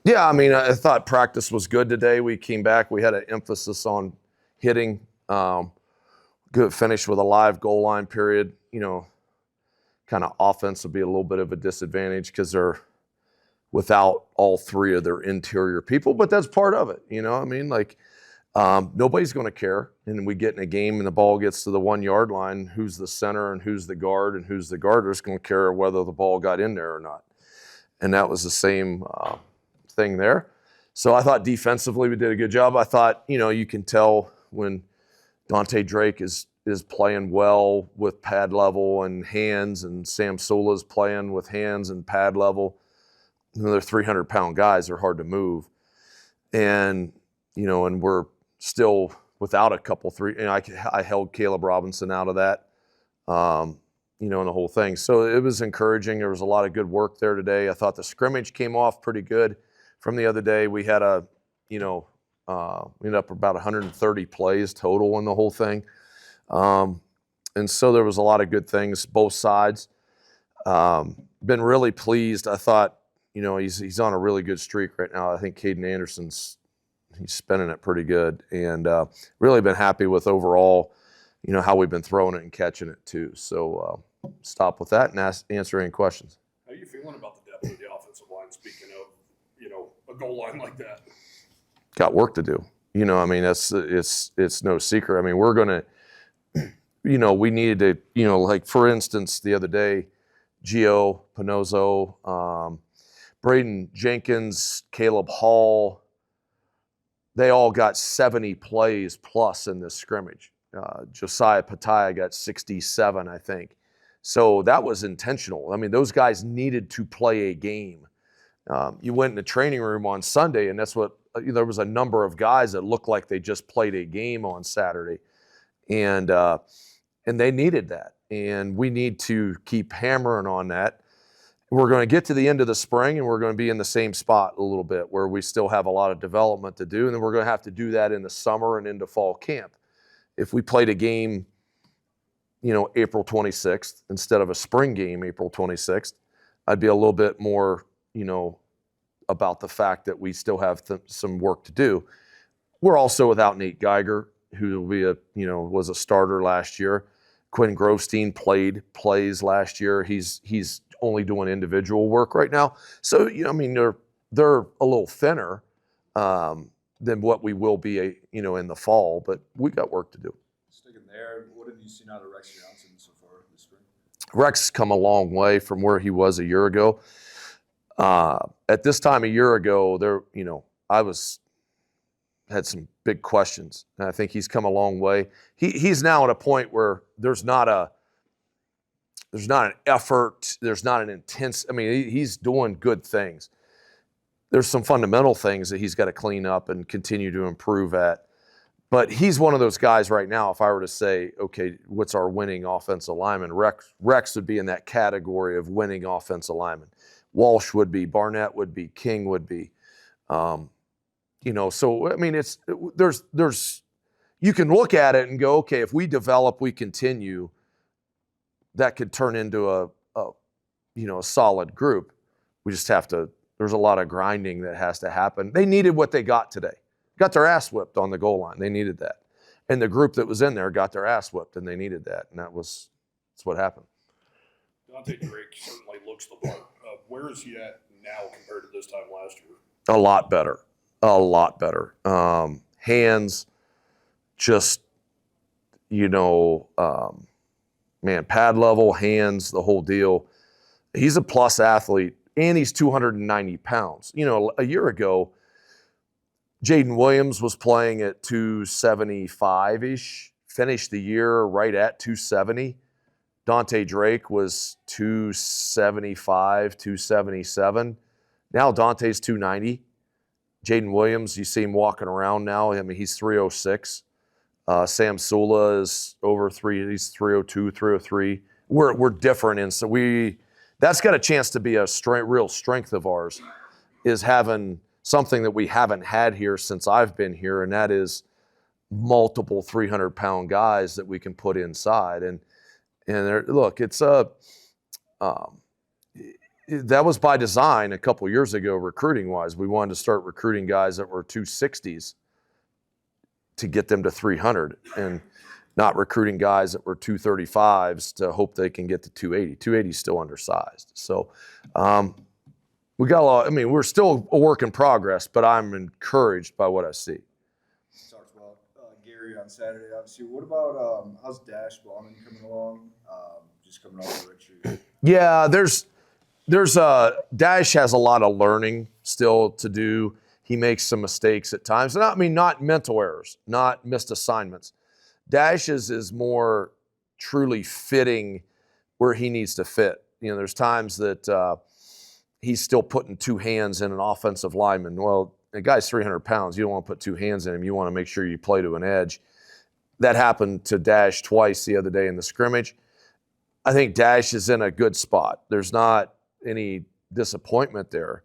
Yeah, I mean, I thought practice was good today. We came back. We had an emphasis on hitting. Good finish with a live goal line period. Kind of offense will be a little bit of a disadvantage because they're without all three of their interior people, but that's part of it. I mean, like nobody's going to care. And we get in a game and the ball gets to the 1 yard line. Who's the center and who's the guard and who's the guard is going to care whether the ball got in there or not. And that was the same thing there. So I thought defensively we did a good job. I thought, you can tell when Dante Drake is playing well with pad level and hands, and Sam Sula's playing with hands and pad level. They're 300-pound guys. They're hard to move. And, and we're still without a couple three. I held Caleb Robinson out of that, in the whole thing. So it was encouraging. There was a lot of good work there today. I thought the scrimmage came off pretty good from the other day. We had we ended up about 130 plays total in the whole thing. And so there was a lot of good things, both sides. Been really pleased. I thought, he's on a really good streak right now. I think Caden Anderson's he's spinning it pretty good, and really been happy with overall, how we've been throwing it and catching it too. So stop with that and answer any questions. How are you feeling about the depth of the offensive line? Speaking of, a goal line like that, got work to do. I mean, it's no secret. I mean, we're gonna, we needed to, like for instance, the other day, Gio Panozzo, Braden Jenkins, Caleb Hall, they all got 70 plays plus in this scrimmage. Josiah Pataya got 67, I think. So that was intentional. I mean, those guys needed to play a game. You went in the training room on Sunday, and that's what there was a number of guys that looked like they just played a game on Saturday, and they needed that. And we need to keep hammering on that. We're going to get to the end of the spring, and we're going to be in the same spot a little bit where we still have a lot of development to do, and then we're going to have to do that in the summer and into fall camp. If we played a game, April 26th instead of a spring game, April 26th, I'd be a little bit more, about the fact that we still have some work to do. We're also without Nate Geiger, who will be was a starter last year. Quinn Grovestein plays last year. He's only doing individual work right now. So, they're a little thinner than what we will be, in the fall, but we got work to do. Sticking there, what have you seen out of Rex Johnson so far this spring? Rex has come a long way from where he was a year ago. At this time a year ago, I had some big questions, and I think he's come a long way. He's now at a point where there's not an effort, there's not an intense. I mean, he's doing good things. There's some fundamental things that he's got to clean up and continue to improve at. But he's one of those guys right now, if I were to say, okay, what's our winning offensive lineman? Rex would be in that category of winning offensive lineman. Walsh would be, Barnett would be, King would be. So, I mean, there's you can look at it and go, okay, if we develop, we continue, that could turn into a solid group. We just have to, there's a lot of grinding that has to happen. They needed what they got today. Got their ass whipped on the goal line. They needed that. And the group that was in there got their ass whipped, and they needed that. And that's what happened. Dante Drake certainly looks the part. Where is he at now compared to this time last year? A lot better. A lot better. Hands, just, pad level, hands, the whole deal. He's a plus athlete, and he's 290 pounds. A year ago, Jaden Williams was playing at 275-ish, finished the year right at 270. Dante Drake was 275, 277. Now Dante's 290. Jaden Williams, you see him walking around now. I mean, he's 306. Sam Sula is over 3. He's 302, 303. We're different, and so that's got a chance to be a real strength of ours, is having something that we haven't had here since I've been here, and that is multiple 300-pound guys that we can put inside. And look, it's that was by design a couple years ago, recruiting wise. We wanted to start recruiting guys that were 260s to get them to 300, and not recruiting guys that were 235s to hope they can get to 280. 280 is still undersized. So we got a lot. I mean, we're still a work in progress, but I'm encouraged by what I see. Talked about Gary on Saturday, obviously. What about how's Dash Bauman coming along? Just coming off the retreat. Yeah, there's Dash has a lot of learning still to do. He makes some mistakes at times. And I mean, not mental errors, not missed assignments. Dash's is more truly fitting where he needs to fit. You know, there's times that he's still putting two hands in an offensive lineman. Well, the guy's 300 pounds. You don't want to put two hands in him. You want to make sure you play to an edge. That happened to Dash twice the other day in the scrimmage. I think Dash is in a good spot. There's not any disappointment there.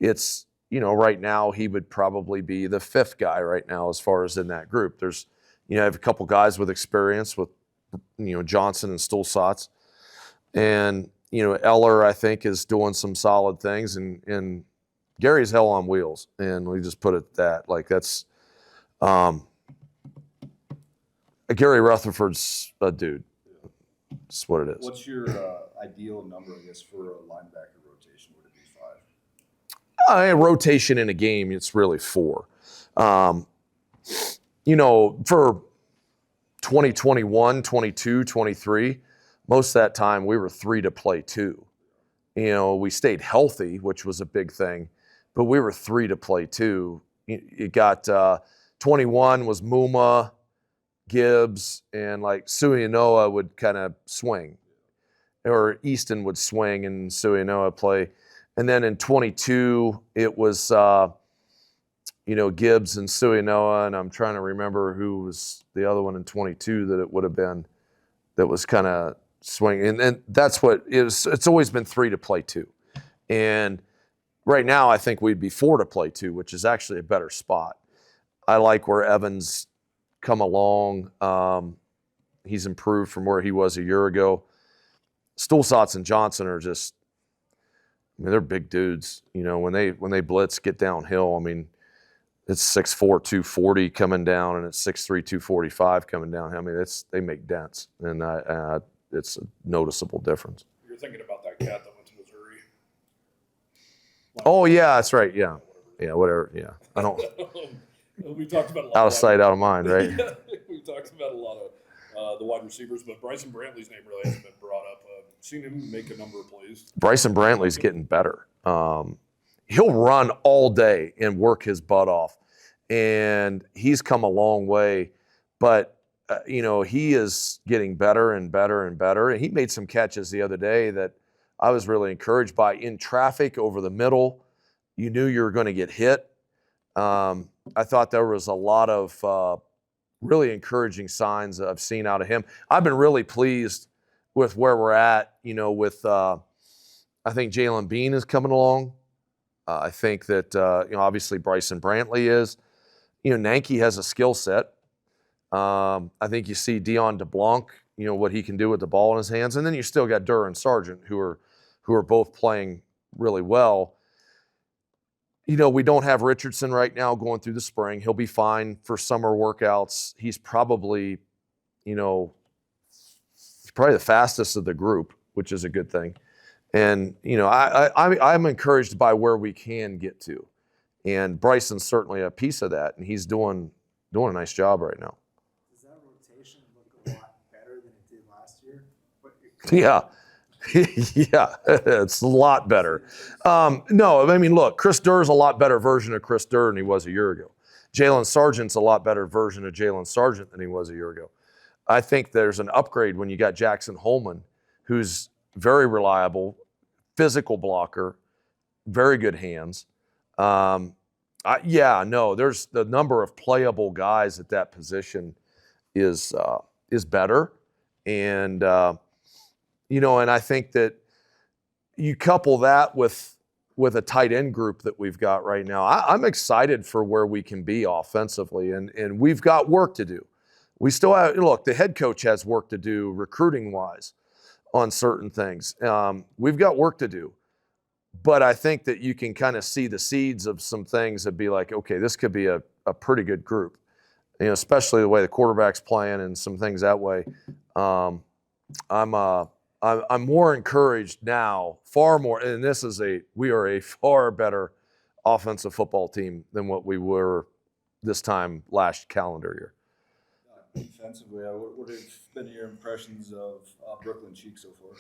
It's, you know, right now he would probably be the fifth guy right now as far as in that group. There's, you know, I have a couple guys with experience with, you know, Johnson and Stulsatz. And, you know, Eller, I think, is doing some solid things. And Gary's hell on wheels. And we just put it at that. Like, that's Gary Rutherford's a dude. That's what it is. What's your ideal number, I guess, for a linebacker rotation? Would it be 5? Rotation in a game, it's really 4. You know, for 2021, 22, 23, most of that time we were 3 to play 2. You know, we stayed healthy, which was a big thing, but we were 3 to play 2. You got 21 was Muma, Gibbs, and like Suianoa would kind of swing, or Easton would swing and Suianoa play. And then in 22, it was, you know, Gibbs and Suianoa, and I'm trying to remember who was the other one in 22 that it would have been that was kind of swinging. And that's what it is. It's always been 3 to play 2. And right now, I think we'd be 4 to play 2, which is actually a better spot. I like where Evans come along. He's improved from where he was a year ago. Stulsatz and Johnson are just, I mean, they're big dudes. You know, when they blitz, get downhill, I mean, it's 6'4", 240 coming down, and it's 6'3", 245 coming down. I mean, they make dents, and it's a noticeable difference. You're thinking about that cat that went to Missouri. Oh yeah, that's right. Yeah, whatever. Yeah, I don't. We talked about a lot Out of sight, out of mind, right? We talked about a lot of the wide receivers, but Bryson Brantley's name really hasn't been brought up. Seen him make a number of plays. Bryson Brantley's getting better. He'll run all day and work his butt off, and he's come a long way. But you know, he is getting better and better and better. And he made some catches the other day that I was really encouraged by in traffic over the middle. You knew you were going to get hit. I thought there was a lot of really encouraging signs that I've seen out of him. I've been really pleased with where we're at, you know, with I think Jalen Bean is coming along. I think that, you know, obviously Bryson Brantley is. You know, Nanke has a skill set. I think you see Dion DeBlanc, you know, what he can do with the ball in his hands. And then you still got Durr and Sargent who are both playing really well. You know, we don't have Richardson right now going through the spring. He'll be fine for summer workouts. He's probably, you know, probably the fastest of the group, which is a good thing. And, you know, I'm encouraged by where we can get to. And Bryson's certainly a piece of that, and he's doing a nice job right now. Does that rotation look a lot better than it did last year? Yeah. Yeah, it's a lot better. No, I mean, look, Chris Durr's a lot better version of Chris Durr than he was a year ago. Jalen Sargent's a lot better version of Jalen Sargent than he was a year ago. I think there's an upgrade when you got Jackson Holman, who's very reliable, physical blocker, very good hands. There's the number of playable guys at that position is better. And, you know, and I think that you couple that with a tight end group that we've got right now. I'm excited for where we can be offensively, and we've got work to do. We still have, look, the head coach has work to do recruiting-wise on certain things. We've got work to do. but I think that you can kind of see the seeds of some things that be like, okay, this could be a pretty good group, especially the way the quarterback's playing and some things that way. I'm more encouraged now, far more, and we are a far better offensive football team than what we were this time last calendar year. Defensively, what have been your impressions of Brooklyn Cheek so far?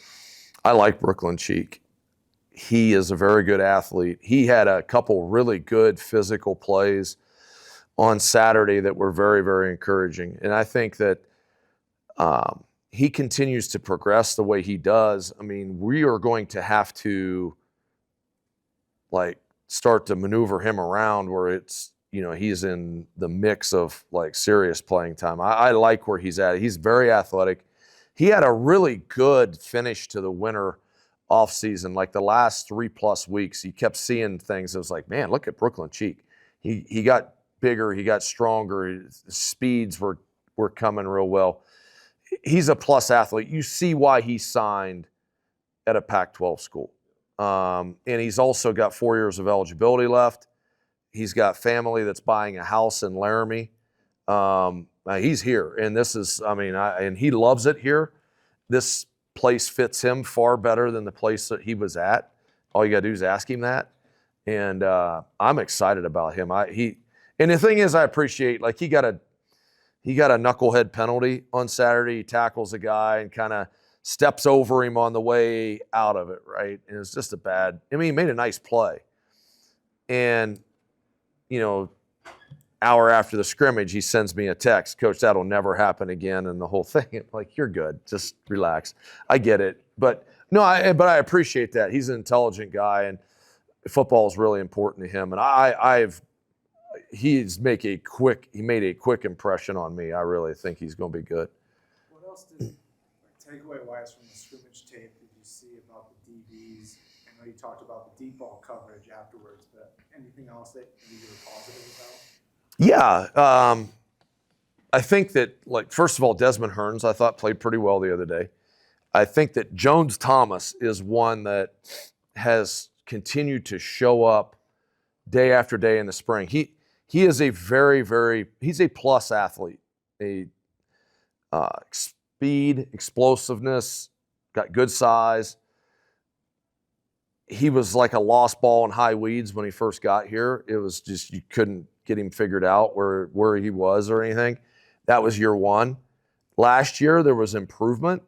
I like Brooklyn Cheek. He is a very good athlete. He had a couple really good physical plays on Saturday that were very, very encouraging. And I think that he continues to progress the way he does. I mean, we are going to have to start to maneuver him around where it's, he's in the mix of serious playing time. I like where he's at. He's very athletic. He had a really good finish to the winter off season. Like the last 3+ weeks, you kept seeing things. It was like, man, look at Brooklyn Cheek. He got bigger. He got stronger. His speeds were coming real well. He's a plus athlete. You see why he signed at a Pac-12 school. And he's also got 4 years of eligibility left. He's got family that's buying a house in Laramie. He's here, and and he loves it here. This place fits him far better than the place that he was at. All you got to do is ask him that, and I'm excited about him. And the thing is, I appreciate he got a knucklehead penalty on Saturday. He tackles a guy and kind of steps over him on the way out of it, right? And it's just he made a nice play, and hour after the scrimmage, he sends me a text, Coach, that'll never happen again, and the whole thing. I'm like, you're good. Just relax. I get it. But no, I appreciate that. He's an intelligent guy, and football is really important to him. And he made a quick impression on me. I really think he's going to be good. What else did takeaway-wise from the scrimmage tape did you see about the DBs? I know you talked about the deep ball coverage afterwards, but anything else that you were positive about? Yeah, I think that, first of all, Desmond Hearns, I thought, played pretty well the other day. I think that Jones Thomas is one that has continued to show up day after day in the spring. He is a he's a plus athlete. Speed, explosiveness, got good size. He was like a lost ball in high weeds when he first got here. It was just, you couldn't get him figured out where he was or anything. That was year one. Last year, there was improvement.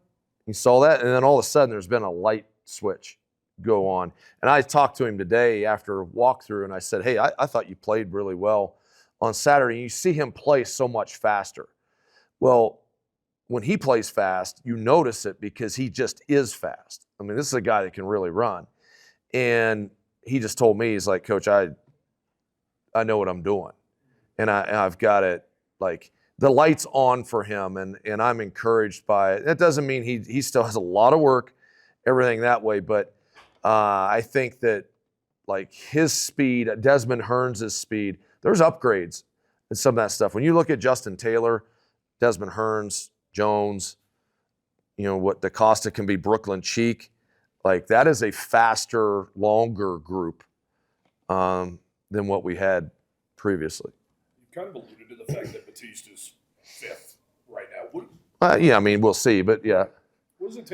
You saw that, and then all of a sudden, there's been a light switch go on. And I talked to him today after a walkthrough, and I said, hey, I thought you played really well on Saturday. You see him play so much faster. Well, when he plays fast, you notice it because he just is fast. I mean, this is a guy that can really run. And he just told me, he's like, Coach, I know what I'm doing. And I've got it, the light's on for him, and I'm encouraged by it. That doesn't mean he still has a lot of work, everything that way, but I think that his speed, Desmond Hearns' speed, there's upgrades and some of that stuff. When you look at Justin Taylor, Desmond Hearns, Jones, what DaCosta can be, Brooklyn Cheek, that is a faster, longer group than what we had previously. You kind of alluded to the fact that Batista's 5th right now. Yeah, I mean, we'll see, but yeah. What's it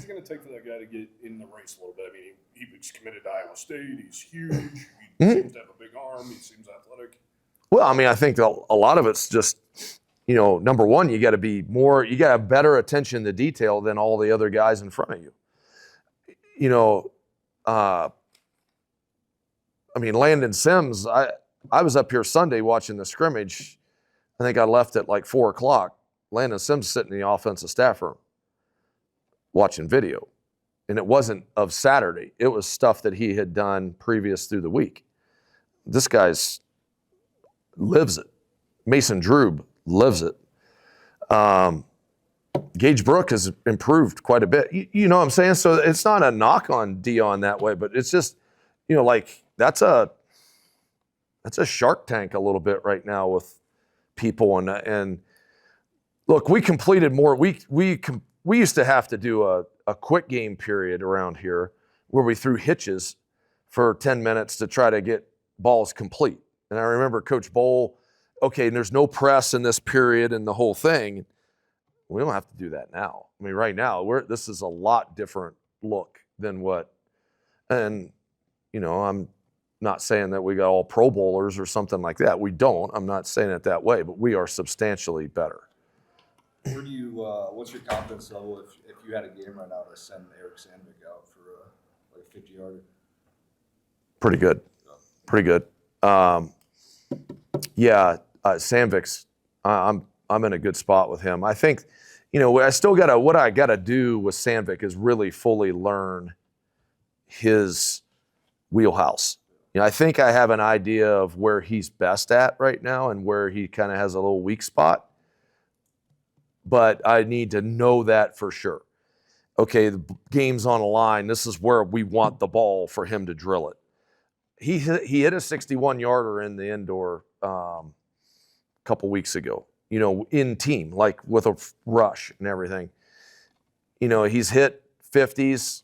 going to take for that guy to get in the race a little bit? I mean, he was committed to Iowa State. He's huge. He seems to have a big arm. He seems athletic. Well, I mean, I think a lot of it's just, number one, you got to have better attention to detail than all the other guys in front of you. I mean, Landon Sims, I was up here Sunday watching the scrimmage. I think I left at 4 o'clock. Landon Sims sitting in the offensive staff room watching video. And it wasn't of Saturday. It was stuff that he had done previous through the week. This guy's lives it. Mason Drube lives it. Gage Brook has improved quite a bit. You know what I'm saying? So it's not a knock on Dion that way, but it's just, that's a Shark Tank a little bit right now with people. And look, we completed more. We used to have to do a quick game period around here where we threw hitches for 10 minutes to try to get balls complete. And I remember Coach Bowl, okay, and there's no press in this period and the whole thing. We don't have to do that now. I mean, right now, this is a lot different look than what, and, you know, I'm not saying that we got all Pro Bowlers or something like that. We don't. I'm not saying it that way, but we are substantially better. Where do you, what's your confidence level if you had a game right now to send Eric Sandvik out for like a 50-yarder? Pretty good. Pretty good. Yeah, Sandvik's, I'm in a good spot with him. I think, you know, what I got to do with Sandvik is really fully learn his wheelhouse. You know, I think I have an idea of where he's best at right now and where he kind of has a little weak spot. But I need to know that for sure. Okay, the game's on the line. This is where we want the ball for him to drill it. He hit a 61-yarder in the indoor a couple weeks ago, you know, in team, like with a rush and everything. You know, he's hit 50s,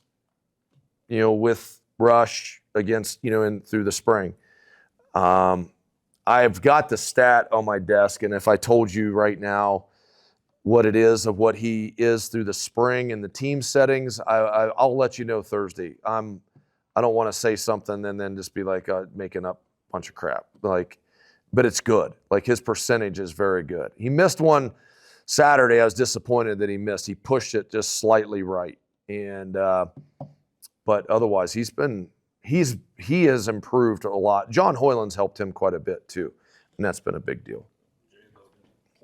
you know, with rush against, you know, through the spring. I've got the stat on my desk, and if I told you right now what it is of what he is through the spring and the team settings, I'll let you know Thursday. I don't want to say something and then just be like making up a bunch of crap. Like, but it's good. Like his percentage is very good. He missed one Saturday. I was disappointed that he missed. He pushed it just slightly right, and but otherwise he has improved a lot. John Hoyland's helped him quite a bit too, and that's been a big deal.